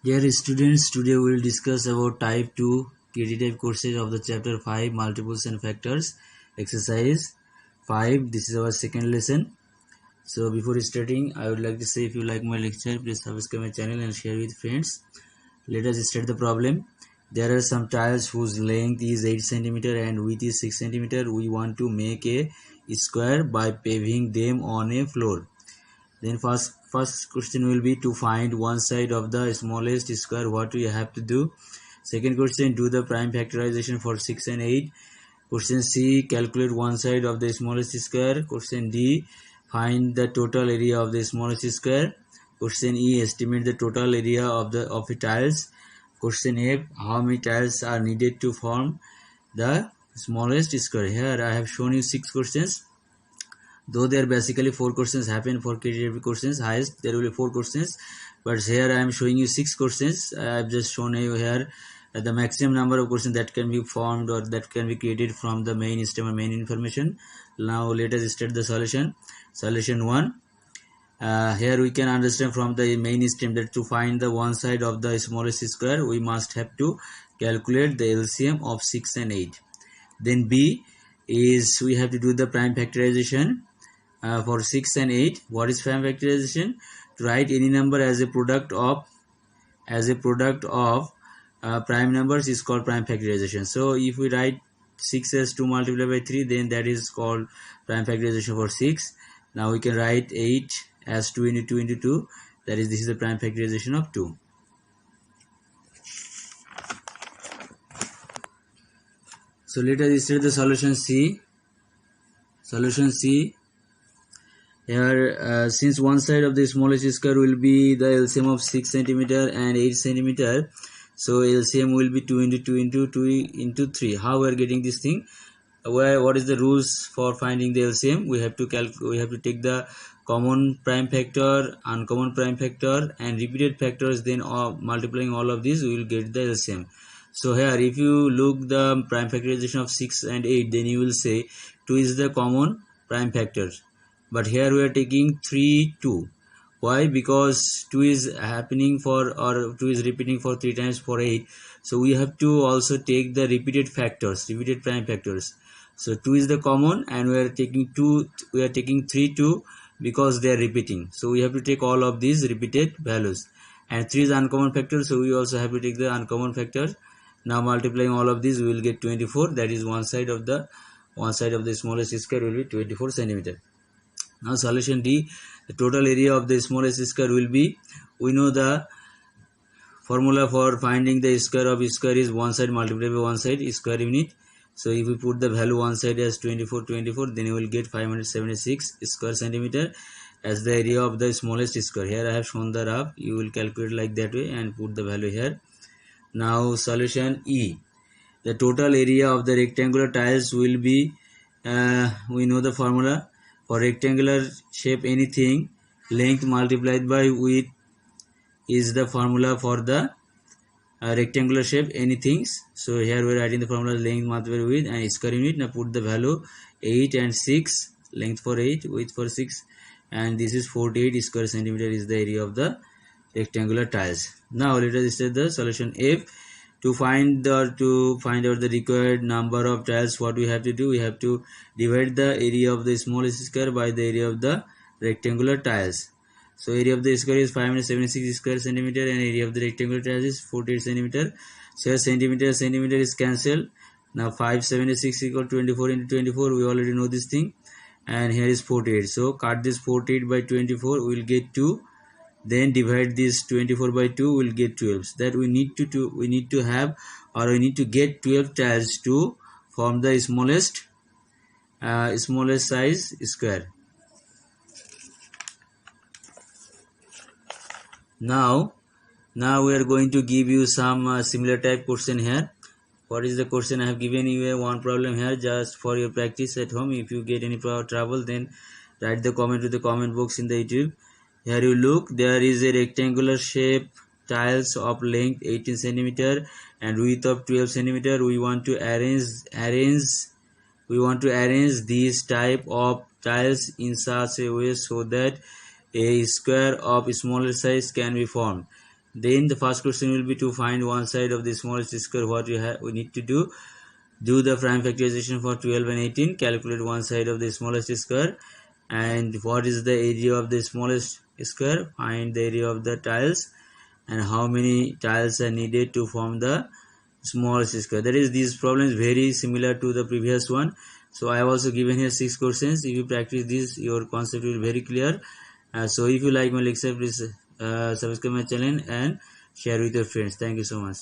Dear students, today we will discuss about type 2 creative courses of the chapter 5 multiples and factors exercise 5. This is our second lesson. So before starting, I would like to say if you like my lecture, please subscribe my channel and share with friends. Let us start the problem. There are some tiles whose length is 8 cm and width is 6 cm. We want to make a square by paving them on a floor. Then first question will be to find one side of the smallest square. What we have to do? Second question, do the prime factorization for 6 and 8. Question C, calculate one side of the smallest square. Question D, find the total area of the smallest square. Question E, estimate the total area of the tiles. Question F, how many tiles are needed to form the smallest square. Here I have shown you 6 questions. Though there basically 4 questions happen for creative questions, highest there will be 4 questions, but here I am showing you 6 questions. I have just shown you here the maximum number of questions that can be formed or that can be created from the main stem or main information. Now let us start the solution. Solution 1. Here we can understand from the main stem that to find the one side of the smallest square, we must have to calculate the LCM of 6 and 8. Then B is we have to do the prime factorization for 6 and 8. What is prime factorization? To write any number as a product of prime numbers is called prime factorization. So if we write 6 as 2 multiplied by 3, then that is called prime factorization for 6. Now we can write 8 as 2 into 2 into 2, that is, this is the prime factorization of 2. So let us start the solution C. Solution C. Here, since one side of the smallest square will be the LCM of 6 cm and 8 cm, so LCM will be 2 into 2 into 2 into 3. How we are getting this thing? What is the rules for finding the LCM? We have to take the common prime factor, uncommon prime factor, and repeated factors. Then multiplying all of these, we will get the LCM. So here, if you look the prime factorization of 6 and 8, then you will say 2 is the common prime factor. But here we are taking 3, 2. Why? Because 2 is happening for, or 2 is repeating for 3 times for 8. So we have to also take the repeated factors, repeated prime factors. So 2 is the common, and we are taking 3, 2 because they are repeating. So we have to take all of these repeated values. And 3 is uncommon factor, so we also have to take the uncommon factor. Now multiplying all of these, we will get 24. That is one side of the smallest square will be 24 cm. Now solution D, the total area of the smallest square will be, we know the formula for finding the square of square is one side multiplied by one side, square unit. So if we put the value one side as 24, then you will get 576 square centimeter as the area of the smallest square. Here I have shown the rough. You will calculate like that way and put the value here. Now solution E, the total area of the rectangular tiles will be, we know the formula for rectangular shape, anything length multiplied by width is the formula for the rectangular shape, anything. So here we are writing the formula length multiplied by width and square unit. Now put the value 8 and 6, length for 8, width for 6, and this is 48 square centimeter is the area of the rectangular tiles. Now let us start the solution F. To find out the required number of tiles, what we have to do? We have to divide the area of the smallest square by the area of the rectangular tiles. So area of the square is 576 square centimeter and area of the rectangular tiles is 48 centimeter. So here centimeter is cancelled. Now 576 equal 24 into 24. We already know this thing. And here is 48. So cut this 48 by 24. We will get 2. Then divide this 24 by 2, will get 12. So that we need to get 12 tiles to form the smallest size square. Now we are going to give you some similar type question here. What is the question? I have given you one problem here just for your practice at home. If you get any trouble, then write the comment to the comment box in the YouTube. Here you look, there is a rectangular shape tiles of length 18 cm and width of 12 cm. We want to arrange these type of tiles in such a way so that a square of smaller size can be formed. Then the first question will be to find one side of the smallest square. What we need to do the prime factorization for 12 and 18, calculate one side of the smallest square, and what is the area of the smallest square, find the area of the tiles, and how many tiles are needed to form the smallest square. That is, these problems very similar to the previous one. So I have also given here 6 questions. If you practice this, your concept will be very clear. So if you like my lecture, please subscribe my channel and share with your friends. Thank you so much.